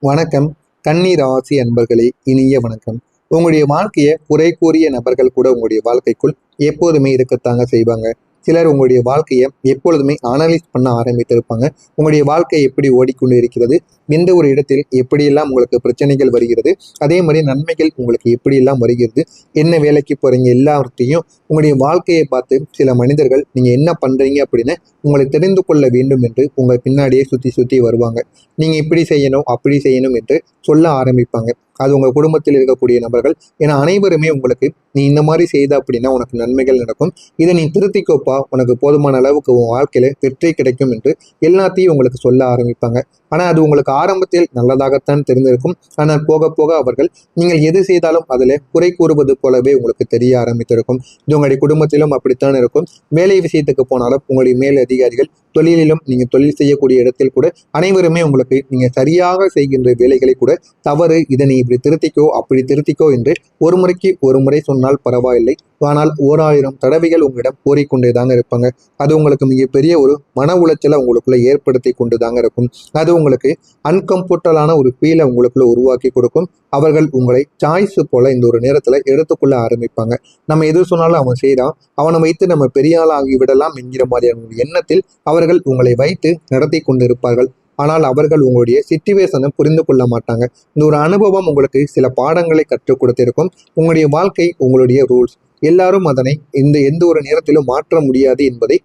வணக்கம். கன்னி ராசி அன்பர்களே, இனிய வணக்கம். உங்களுடைய வாழ்க்கையை குறை கூறிய நபர்கள் கூட உங்களுடைய வாழ்க்கைக்குள் எப்போதுமே இருக்கத்தாங்க செய்வாங்க. சிலர் உங்களுடைய வாழ்க்கையை எப்பொழுதுமே அனலைஸ் பண்ண ஆரம்பித்திருப்பாங்க. உங்களுடைய வாழ்க்கை எப்படி ஓடிக்கொண்டு இருக்கிறது, எந்த ஒரு இடத்தில் எப்படியெல்லாம் உங்களுக்கு பிரச்சனைகள் வருகிறது, அதே மாதிரி நன்மைகள் உங்களுக்கு எப்படியெல்லாம் வருகிறது, என்ன வேலைக்கு போறீங்க, எல்லாவற்றையும் உங்களுடைய வாழ்க்கையை பார்த்து சில மனிதர்கள் நீங்க என்ன பண்றீங்க அப்படின்னு உங்களை தெரிந்து கொள்ள வேண்டும் என்று உங்கள் பின்னாடியே சுத்தி சுத்தி வருவாங்க. நீங்க இப்படி செய்யணும், அப்படி செய்யணும் என்று சொல்ல ஆரம்பிப்பாங்க. அது உங்க குடும்பத்தில் இருக்கக்கூடிய நபர்கள். ஏன்னா அனைவருமே உங்களுக்கு நீ இந்த மாதிரி செய்த அப்படின்னா உனக்கு நன்மைகள் நடக்கும், இதை நீ திருத்திக்கோப்பா, உனக்கு போதுமான அளவுக்கு உன் வாழ்க்கையில வெற்றி கிடைக்கும் என்று எல்லாத்தையும் உங்களுக்கு சொல்ல ஆரம்பிப்பாங்க. ஆனா அது உங்களுக்கு ஆரம்பத்தில் நல்லதாகத்தான் தெரிந்திருக்கும். ஆனால் போக போக அவர்கள் நீங்கள் எது செய்தாலும் அதுல குறை கூறுவது போலவே உங்களுக்கு தெரிய ஆரம்பித்திருக்கும். இது உங்களுடைய குடும்பத்திலும் அப்படித்தான் இருக்கும். வேலை விஷயத்துக்கு போனாலும் உங்களுடைய மேல் அதிகாரிகள், தொழிலிலும் நீங்க தொழில் செய்யக்கூடிய இடத்தில் கூட அனைவருமே உங்களுக்கு நீங்க சரியாக செய்கின்ற வேலைகளை கூட தவறு, இதை நீ இப்படி திருத்திக்கோ, அப்படி திருத்திக்கோ என்று ஒரு முறைக்கு ஒரு முறை சொன்னால் பரவாயில்லை, ஆனால் 1000 தடவைகள் உங்களிடம் கூறிக்கொண்டே தாங்க இருப்பாங்க. அது உங்களுக்கு மிகப்பெரிய ஒரு மன உளைச்சலை உங்களுக்குள்ள ஏற்படுத்தி கொண்டு தாங்க இருக்கும். அது உங்களுக்கு அன்கம்ஃபர்டபுளான ஒரு ஃபீலை உங்களுக்குள்ள உருவாக்கி கொடுக்கும். அவர்கள் உங்களை சாய்ஸ் போல இந்த ஒரு நேரத்துல எடுத்துக்கொள்ள ஆரம்பிப்பாங்க. நம்ம எது சொன்னாலும் அவன் செய்யறான், அவனை வைத்து நம்ம பெரிய ஆளாகி விடலாம் என்கிற மாதிரியான ஒரு எண்ணத்தில் அவர்கள் உங்களை வைத்து நடத்தி கொண்டிருப்பார்கள். ஆனால் அவர்கள் உங்களுடைய சிச்சுவேஷனை புரிந்து கொள்ள மாட்டாங்க. இந்த ஒரு அனுபவம் உங்களுக்கு சில பாடங்களை கற்றுக் கொடுத்திருக்கும். உங்களுடைய வாழ்க்கை உங்களுடைய ரூல்ஸ், எல்லாரும் அதனை எந்த ஒரு நேரத்திலும் மாற்ற முடியாது என்பதை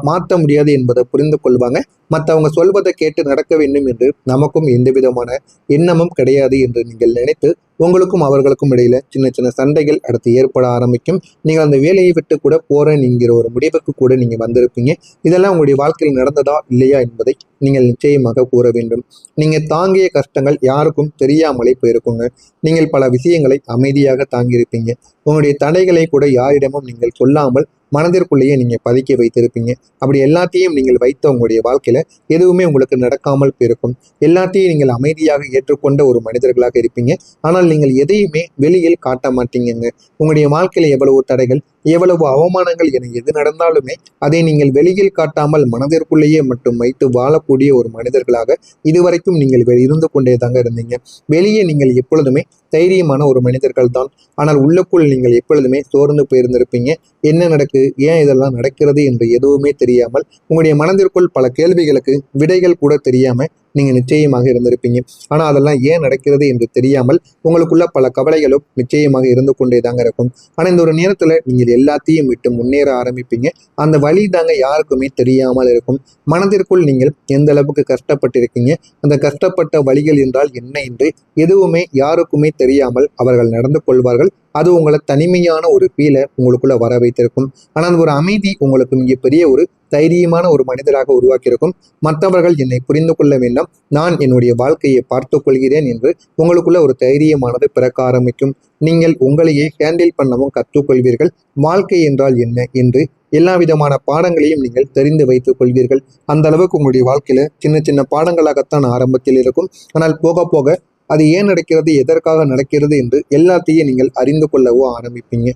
மாற்ற முடியாது என்பதை புரிந்து கொள்வாங்க. மற்றவங்க சொல்வதை கேட்டு நடக்க வேண்டும் என்று நமக்கும் எந்த விதமான எண்ணமும் கிடையாது என்று நீங்கள் நினைத்து உங்களுக்கும் அவர்களுக்கும் இடையில சின்ன சின்ன சண்டைகள் அடுத்து ஏற்பட ஆரம்பிக்கும். நீங்கள் அந்த வேலையை விட்டு கூட போறேன் என்கிற ஒரு முடிவுக்கு கூட நீங்க வந்திருப்பீங்க. இதெல்லாம் உங்களுடைய வாழ்க்கையில் நடந்ததா இல்லையா என்பதை நீங்கள் நிச்சயமாக கூற வேண்டும். நீங்க தாங்கிய கஷ்டங்கள் யாருக்கும் தெரியாமலே போயிருக்குங்க. நீங்கள் பல விஷயங்களை அமைதியாக தாங்கியிருப்பீங்க. உங்களுடைய தடைகளை கூட யாரிடமும் நீங்கள் சொல்லாமல் மனதிற்குள்ளேயே நீங்க பதுக்கி வைத்திருப்பீங்க. அப்படி எல்லாத்தையும் நீங்கள் வைத்த உங்களுடைய வாழ்க்கையில எதுவுமே உங்களுக்கு நடக்காமல் போயிருக்கும். எல்லாத்தையும் நீங்கள் அமைதியாக ஏற்றுக்கொண்ட ஒரு மனிதர்களாக இருப்பீங்க. ஆனால் நீங்கள் எதையுமே வெளியில் காட்ட மாட்டீங்கங்க. உங்களுடைய வாழ்க்கையில எவ்வளவு தடைகள், எவ்வளவு அவமானங்கள் என எது நடந்தாலுமே அதை நீங்கள் வெளியில் காட்டாமல் மனதிற்குள்ளேயே மட்டும் வைத்து வாழக்கூடிய ஒரு மனிதர்களாக இதுவரைக்கும் நீங்கள் இருந்து கொண்டே தாங்க இருந்தீங்க. வெளியே நீங்கள் எப்பொழுதுமே தைரியமான ஒரு மனிதர்கள் தான். ஆனால் உள்ளுக்குள் நீங்கள் எப்பொழுதுமே சோர்ந்து போயிருந்திருப்பீங்க. என்ன நடக்கு, ஏன் இதெல்லாம் நடக்கிறது என்று எதுவுமே தெரியாமல் உங்களுடைய மனதிற்குள் பல கேள்விகளுக்கு விடைகள் கூட தெரியாம நீங்க நிச்சயமாக இருந்திருப்பீங்க. ஆனா அதெல்லாம் ஏன் நடக்கிறது என்று தெரியாமல் உங்களுக்குள்ள பல கவலைகளும் நிச்சயமாக இருந்து கொண்டே தாங்க இருக்கும். ஆனா இந்த ஒரு நேரத்துல நீங்கள் எல்லாத்தையும் விட்டு முன்னேற ஆரம்பிப்பீங்க. அந்த வழி தாங்க யாருக்குமே தெரியாமல் இருக்கும். மனதிற்குள் நீங்கள் எந்த அளவுக்கு கஷ்டப்பட்டிருக்கீங்க, அந்த கஷ்டப்பட்ட வழிகள் என்றால் என்ன என்று எதுவுமே யாருக்குமே தெரியாமல் அவர்கள் நடந்து கொள்வார்கள். அது உங்களை தனிமையான ஒரு ஃபீலை உங்களுக்குள்ள வர வைத்திருக்கும். ஆனால் ஒரு அமைதி உங்களுக்கு மிகப்பெரிய ஒரு தைரியமான ஒரு மனிதராக உருவாக்கியிருக்கும். மற்றவர்கள் என்னை புரிந்து கொள்ள வேண்டாம், நான் என்னுடைய வாழ்க்கையை பார்த்து கொள்கிறேன் என்று உங்களுக்குள்ள ஒரு தைரியமானது பிறக்க ஆரம்பிக்கும். நீங்கள் உங்களையே ஹேண்டில் பண்ணவும் கற்றுக்கொள்வீர்கள். வாழ்க்கை என்றால் என்ன என்று எல்லா விதமான பாடங்களையும் நீங்கள் தெரிந்து வைத்துக் கொள்வீர்கள். அந்த அளவுக்கு உங்களுடைய வாழ்க்கையில சின்ன சின்ன பாடங்களாகத்தான் ஆரம்பத்தில் இருக்கும். ஆனால் போக போக அது ஏன் நடக்கிறது, எதற்காக நடக்கிறது என்று எல்லாத்தையும் நீங்கள் அறிந்து கொள்ளவோ ஆரம்பிப்பீங்க.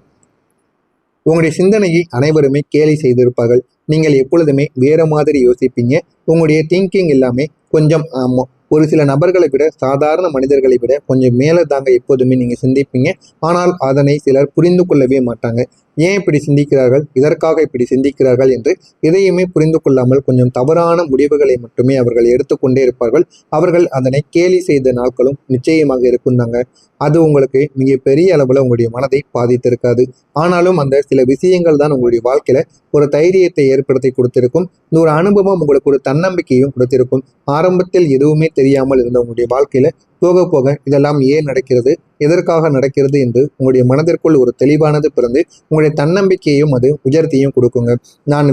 உங்களுடைய சிந்தனையை அனைவருமே கேலி செய்திருப்பார்கள். நீங்கள் எப்பொழுதுமே வேற மாதிரி யோசிப்பீங்க. உங்களுடைய திங்கிங் எல்லாமே கொஞ்சம் ஒரு சில நபர்களை விட, சாதாரண மனிதர்களை விட கொஞ்சம் மேலே தாங்க எப்போதுமே நீங்க சிந்திப்பீங்க. ஆனால் அதனை சிலர் புரிந்து கொள்ளவே மாட்டாங்க. ஏன் இப்படி சிந்திக்கிறார்கள், இதற்காக இப்படி சிந்திக்கிறார்கள் என்று எதையுமே புரிந்து கொள்ளாமல் கொஞ்சம் தவறான முடிவுகளை மட்டுமே அவர்கள் எடுத்துக்கொண்டே இருப்பார்கள். அவர்கள் அதனை கேலி செய்த நாட்களும் நிச்சயமாக இருக்குந்தாங்க. அது உங்களுக்கு மிக பெரிய அளவுல உங்களுடைய மனதை பாதித்திருக்காது. ஆனாலும் அந்த சில விஷயங்கள் தான் உங்களுடைய வாழ்க்கையில ஒரு தைரியத்தை ஏற்படுத்தி கொடுத்திருக்கும். இந்த ஒரு அனுபவம் உங்களுக்கு ஒரு தன்னம்பிக்கையும் கொடுத்திருக்கும். ஆரம்பத்தில் எதுவுமே தெரியாமல் இருந்த உங்களுடைய வாழ்க்கையில போக போக இதெல்லாம் ஏன் நடக்கிறது, எதற்காக நடக்கிறது என்று உங்களுடைய மனதிற்குள் ஒரு தெளிவானது பிறந்து உங்களுடைய தன்னம்பிக்கையும் அது உயர்த்தியும் கொடுக்குங்க. நான்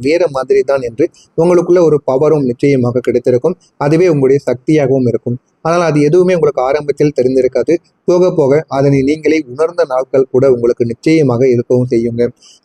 வேற மாதிரி தான் என்று உங்களுக்குள்ள ஒரு பவரும் நிச்சயமாக கிடைத்திருக்கும். அதுவே உங்களுடைய சக்தியாகவும் இருக்கும். ஆனால் அது எதுவுமே உங்களுக்கு ஆரம்பத்தில் தெரிந்திருக்காது. போக போக அதனை நீங்களே உணர்ந்த நாட்கள் கூட உங்களுக்கு நிச்சயமாக இருக்கவும் செய்யுங்க.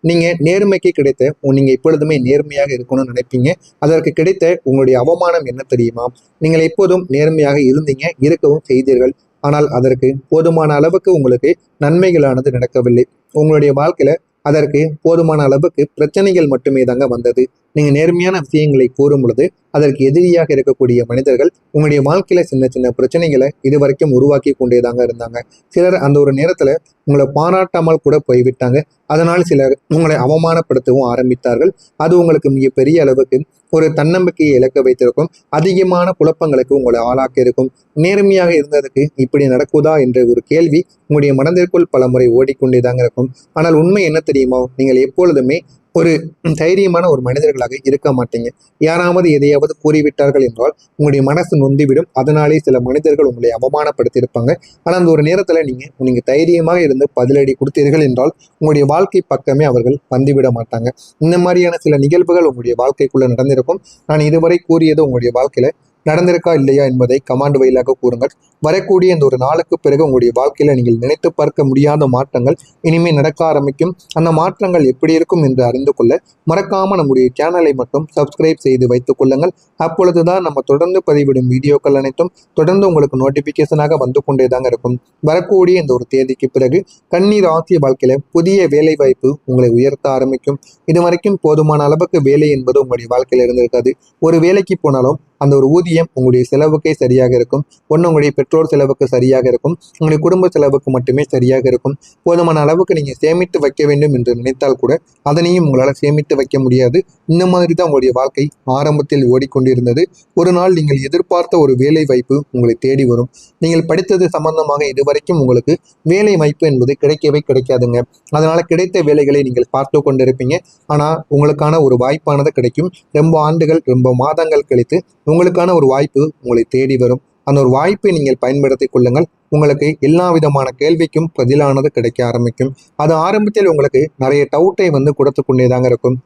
நீங்க நேர்மைக்கு கிடைத்த நீங்க எப்பொழுதுமே நேர்மையாக இருக்கணும்னு நினைப்பீங்க. அதற்கு கிடைத்த உங்களுடைய அவமானம் என்ன தெரியுமா? நீங்கள் எப்போதும் நேர்மையாக இருந்தீங்க, இருக்கவும் செய்தீர்கள். ஆனால் அதற்கு போதுமான அளவுக்கு உங்களுக்கு நன்மைகளானது நடக்கவில்லை. உங்களுடைய வாழ்க்கையில அதற்கு போதுமான அளவுக்கு பிரச்சனைகள் மட்டுமே தாங்க வந்தது. நீங்க நேர்மையான விஷயங்களை கூறும் பொழுது அதற்கு எதிரியாக இருக்கக்கூடிய மனிதர்கள் உங்களுடைய வாழ்க்கையில சின்ன சின்ன பிரச்சனைகளை இது வரைக்கும் உருவாக்கி கொண்டேதாங்க இருந்தாங்க. சிலர் அந்த ஒரு நேரத்துல உங்களை பாராட்டாமல் கூட போய்விட்டாங்க. அதனால் சிலர் உங்களை அவமானப்படுத்தவும் ஆரம்பித்தார்கள். அது உங்களுக்கு மிகப்பெரிய அளவுக்கு ஒரு தன்னம்பிக்கையை இழக்க வைத்திருக்கும். அதிகமான குழப்பங்களுக்கு உங்களை ஆளாக்கி இருக்கும். நேர்மையாக இருந்ததுக்கு இப்படி நடக்குதா என்ற ஒரு கேள்வி உங்களுடைய மனதிற்குள் பல முறை ஓடிக்கொண்டேதாங்க இருக்கும். ஆனால் உண்மை என்ன தெரியுமா? நீங்கள் எப்பொழுதுமே ஒரு தைரியமான ஒரு மனிதர்களாக இருக்க மாட்டீங்க. யாராவது எதையாவது கூறிவிட்டார்கள் என்றால் உங்களுடைய மனசு நொந்துவிடும். அதனாலே சில மனிதர்கள் உங்களை அவமானப்படுத்தி இருப்பாங்க. ஆனால் அந்த ஒரு நேரத்துல நீங்க தைரியமாக இருந்து பதிலடி கொடுத்தீர்கள் என்றால் உங்களுடைய வாழ்க்கை பக்கமே அவர்கள் வந்துவிட மாட்டாங்க. இந்த மாதிரியான சில நிகழ்வுகள் உங்களுடைய வாழ்க்கைக்குள்ள நடந்திருக்கும். நான் இதுவரை கூறியது உங்களுடைய வாழ்க்கையில நடந்திருக்கா இல்லையா என்பதை கமாண்ட் வழியாக கூறுங்கள். வரக்கூடிய இந்த ஒரு நாளுக்கு பிறகு உங்களுடைய வாழ்க்கையில நீங்கள் நினைத்து பார்க்க முடியாத மாற்றங்கள் இனிமேல் நடக்க ஆரம்பிக்கும். அந்த மாற்றங்கள் எப்படி இருக்கும் என்று அறிந்து கொள்ள மறக்காம நம்முடைய சேனலை மட்டும் சப்ஸ்கிரைப் செய்து வைத்துக் கொள்ளுங்கள். அப்பொழுதுதான் நம்ம தொடர்ந்து பதிவிடும் வீடியோக்கள் அனைத்தும் தொடர்ந்து உங்களுக்கு நோட்டிபிகேஷனாக வந்து கொண்டேதாங்க இருக்கும். வரக்கூடிய இந்த ஒரு தேதிக்கு பிறகு கன்னி ராசி வாழ்க்கையில புதிய வேலை வாய்ப்பு உங்களை உயர்த்த ஆரம்பிக்கும். இதுவரைக்கும் போதுமான அளவுக்கு வேலை என்பது உங்களுடைய வாழ்க்கையில இருந்திருக்காது. ஒரு வேலைக்கு போனாலும் அந்த ஒரு ஊதியம் உங்களுடைய செலவுக்கே சரியாக இருக்கும். ஒன்று உங்களுடைய பெற்றோர் செலவுக்கு சரியாக இருக்கும். உங்களுடைய குடும்ப செலவுக்கு மட்டுமே சரியாக இருக்கும். போதுமான அளவுக்கு நீங்கள் சேமித்து வைக்க வேண்டும் என்று நினைத்தால் கூட அதனையும் உங்களால் சேமித்து வைக்க முடியாது. இந்த மாதிரி தான் உங்களுடைய வாழ்க்கை ஆரம்பத்தில் ஓடிக்கொண்டிருந்தது. ஒரு நாள் நீங்கள் எதிர்பார்த்த ஒரு வேலை வாய்ப்பு உங்களை தேடி வரும். நீங்கள் படித்தது சம்பந்தமாக இதுவரைக்கும் உங்களுக்கு வேலை வாய்ப்பு என்பது கிடைக்கவே கிடைக்காதுங்க. அதனால கிடைத்த வேலைகளை நீங்கள் பார்த்து கொண்டிருப்பீங்க. ஆனால் உங்களுக்கான ஒரு வாய்ப்பானது கிடைக்கும். ரொம்ப ஆண்டுகள் ரொம்ப மாதங்கள் கழித்து உங்களுக்கான ஒரு வாய்ப்பு உங்களை தேடி வரும். அந்த ஒரு வாய்ப்பை நீங்கள் பயன்படுத்திக் கொள்ளுங்கள். உங்களுக்கு எல்லா விதமான கேள்விக்கும் பதிலானது கிடைக்க ஆரம்பிக்கும். அது ஆரம்பத்தில் உங்களுக்கு நிறைய டவுட்டை கொடுத்து கொண்டேதாங்க இருக்கும்.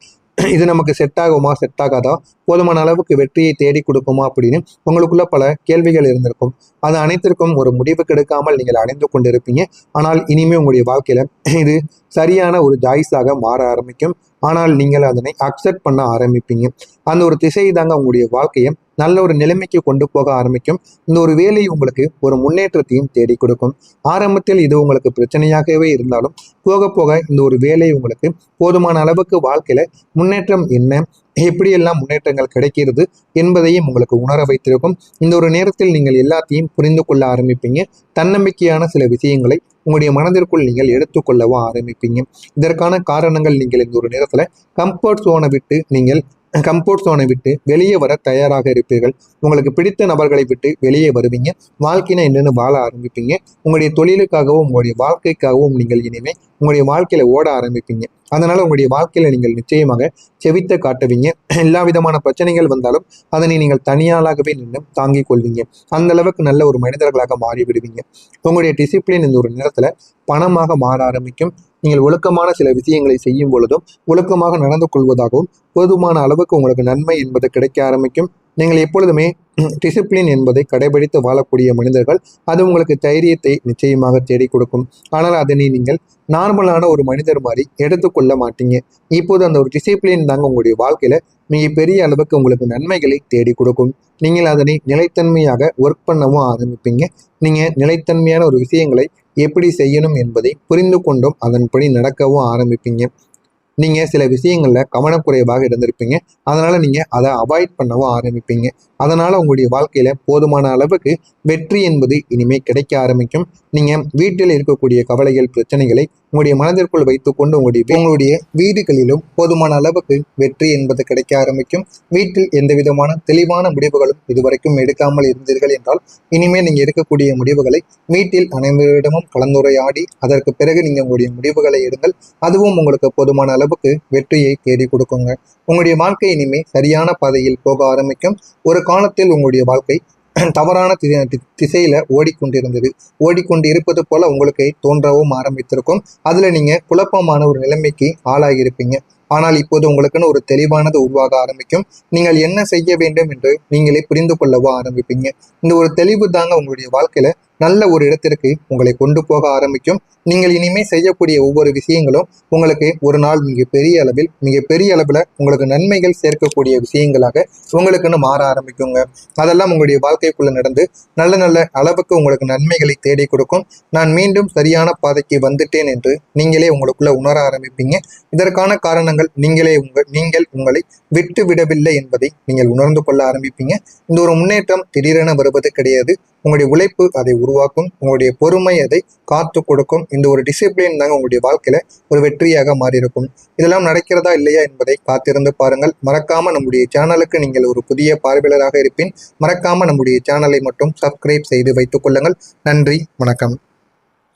இது நமக்கு செட் ஆகுமா, செட் ஆகாதா, போதுமான அளவுக்கு வெற்றியை தேடி கொடுக்குமா அப்படின்னு உங்களுக்குள்ள பல கேள்விகள் இருந்திருக்கும். அது அனைத்திற்கும் ஒரு முடிவு கிடைக்காமல் நீங்கள் அடைந்து கொண்டிருப்பீங்க. ஆனால் இனிமே உங்களுடைய வாழ்க்கையில இது சரியான ஒரு ஜாய்ஸாக மாற ஆரம்பிக்கும். ஆனால் நீங்கள் அதனை அக்செப்ட் பண்ண ஆரம்பிப்பீங்க. அந்த ஒரு திசை தாங்க உங்களுடைய வாழ்க்கையை நல்ல ஒரு நிலைமைக்கு கொண்டு போக ஆரம்பிக்கும். இந்த ஒரு வேலை உங்களுக்கு ஒரு முன்னேற்றத்தையும் தேடி கொடுக்கும். ஆரம்பத்தில் இது உங்களுக்கு பிரச்சனையாகவே இருந்தாலும் போக போக இந்த ஒரு வேலை உங்களுக்கு போதுமான அளவுக்கு வாழ்க்கையில முன்னேற்றம் என்ன, எப்படியெல்லாம் முன்னேற்றங்கள் கிடைக்கிறது என்பதையும் உங்களுக்கு உணர வைத்திருக்கும். இந்த ஒரு நேரத்தில் நீங்கள் எல்லாத்தையும் புரிந்து கொள்ள ஆரம்பிப்பீங்க. தன்னம்பிக்கையான சில விஷயங்களை உங்களுடைய மனதிற்குள் நீங்கள் எடுத்துக்கொள்ளவும் ஆரம்பிப்பீங்க. இதற்கான காரணங்கள் நீங்கள் இந்த ஒரு நேரத்துல கம்ஃபர்ட் ஜோனை விட்டு வெளியே வர தயாராக இருப்பீர்கள். உங்களுக்கு பிடித்த நபர்களை விட்டு வெளியே வருவீங்க. வாழ்க்கையில என்னென்னு வாழ ஆரம்பிப்பீங்க. உங்களுடைய தொழிலுக்காகவும் உங்களுடைய வாழ்க்கைக்காகவும் நீங்கள் இனிமே உங்களுடைய வாழ்க்கையில ஓட ஆரம்பிப்பீங்க. அதனால உங்களுடைய வாழ்க்கையில நீங்கள் நிச்சயமாக செவித்த காட்டுவீங்க. எல்லா விதமான பிரச்சனைகள் வந்தாலும் அதனை நீங்கள் தனியாளாகவே நின்று தாங்கிக் கொள்வீங்க. அந்த அளவுக்கு நல்ல ஒரு மனிதர்களாக மாறிவிடுவீங்க. உங்களுடைய டிசிப்ளின் இந்த ஒரு நேரத்துல பணமாக மாற ஆரம்பிக்கும். நீங்கள் ஒழுக்கமான சில விஷயங்களை செய்யும் பொழுதும் ஒழுக்கமாக நடந்து கொள்வதாகவும் போதுமான அளவுக்கு உங்களுக்கு நன்மை என்பது கிடைக்க ஆரம்பிக்கும். நீங்கள் எப்பொழுதுமே டிசிப்ளின் என்பதை கடைபிடித்து வாழக்கூடிய மனிதர்கள். அது உங்களுக்கு தைரியத்தை நிச்சயமாக தேடி கொடுக்கும். ஆனால் அதனை நீங்கள் நார்மலான ஒரு மனிதர் மாதிரி எடுத்துக்கொள்ள மாட்டீங்க. இப்போது அந்த ஒரு டிசிப்ளின் தாங்க உங்களுடைய வாழ்க்கையில மிகப்பெரிய அளவுக்கு உங்களுக்கு நன்மைகளை தேடி கொடுக்கும். நீங்கள் அதனை நிலைத்தன்மையாக ஒர்க் பண்ணவும் ஆரம்பிப்பீங்க. நீங்க நிலைத்தன்மையான ஒரு விஷயங்களை எப்படி செய்யணும் என்பதை புரிந்து கொண்டும் அதன்படி நடக்கவும் ஆரம்பிப்பீங்க. நீங்க சில விஷயங்கள்ல கவனக்குறைவாக இருந்திருப்பீங்க. அதனால நீங்க அதை அவாய்ட் பண்ணவும் ஆரம்பிப்பீங்க. அதனால உங்களுடைய வாழ்க்கையில போதுமான அளவுக்கு வெற்றி என்பது இனிமே கிடைக்க ஆரம்பிக்கும். நீங்க வீட்டில் இருக்கக்கூடிய கவலைகள், பிரச்சனைகளை உங்களுடைய மனதிற்குள் வைத்துக்கொண்டு உங்களுடைய வீடுகளிலும் போதுமான அளவுக்கு வெற்றி என்பது கிடைக்க ஆரம்பிக்கும். வீட்டில் எந்த விதமான தெளிவான முடிவுகளும் இதுவரைக்கும் எடுக்காமல் இருந்தீர்கள் என்றால் இனிமேல் நீங்க எடுக்கக்கூடிய முடிவுகளை வீட்டில் அனைவரிடமும் கலந்துரையாடி அதற்கு பிறகு நீங்க உங்களுடைய முடிவுகளை எடுங்கள். அதுவும் உங்களுக்கு போதுமான அளவுக்கு வெற்றியை தேடி கொடுக்குங்க. உங்களுடைய வாழ்க்கை இனிமே சரியான பாதையில் போக ஆரம்பிக்கும். ஒரு காலத்தில் உங்களுடைய வாழ்க்கை தவறான திசையில ஓடிக்கொண்டு இருப்பது போல உங்களுக்கு தோன்றவும் ஆரம்பித்திருக்கும். அதுல நீங்க குழப்பமான ஒரு நிலைமைக்கு ஆளாகி இருப்பீங்க. ஆனால் இப்போது உங்களுக்குன்னு ஒரு தெளிவானது உருவாக ஆரம்பிக்கும். நீங்கள் என்ன செய்ய வேண்டும் என்று நீங்களே புரிந்து கொள்ளவோ ஆரம்பிப்பீங்க. இந்த ஒரு தெளிவு தாங்க உங்களுடைய வாழ்க்கையில நல்ல ஒரு இடத்திற்கு உங்களை கொண்டு போக ஆரம்பிக்கும். நீங்கள் இனிமே செய்யக்கூடிய ஒவ்வொரு விஷயங்களும் உங்களுக்கு ஒரு நாள் மிகப்பெரிய அளவில் உங்களுக்கு நன்மைகள் சேர்க்கக்கூடிய விஷயங்களாக உங்களுக்குன்னு மாற ஆரம்பிக்குங்க. அதெல்லாம் உங்களுடைய வாழ்க்கைக்குள்ள நடந்து நல்ல நல்ல அளவுக்கு உங்களுக்கு நன்மைகளை தேடி கொடுக்கும். நான் மீண்டும் சரியான பாதைக்கு வந்துட்டேன் என்று நீங்களே உங்களுக்குள்ள உணர ஆரம்பிப்பீங்க. இதற்கான காரணங்கள் நீங்கள் உங்களை விட்டு விடவில்லை என்பதை நீங்கள் உணர்ந்து கொள்ள ஆரம்பிப்பீங்க. இந்த ஒரு முன்னேற்றம் திடீரென வருவது கிடையாது. உங்களுடைய உழைப்பு அதை உருவாக்கும். உங்களுடைய பொறுமை அதை காத்து கொடுக்கும். இந்த ஒரு டிசிப்ளின் தாங்க உங்களுடைய வாழ்க்கையில ஒரு வெற்றியாக மாறியிருக்கும். இதெல்லாம் நடக்கிறதா இல்லையா என்பதை காத்திருந்து பாருங்கள். மறக்காம நம்முடைய சேனலுக்கு நீங்கள் ஒரு புதிய பார்வையாளராக இருப்பின் மறக்காம நம்முடைய சேனலை மட்டும் சப்ஸ்கிரைப் செய்து வைத்துக் கொள்ளுங்கள். நன்றி, வணக்கம்.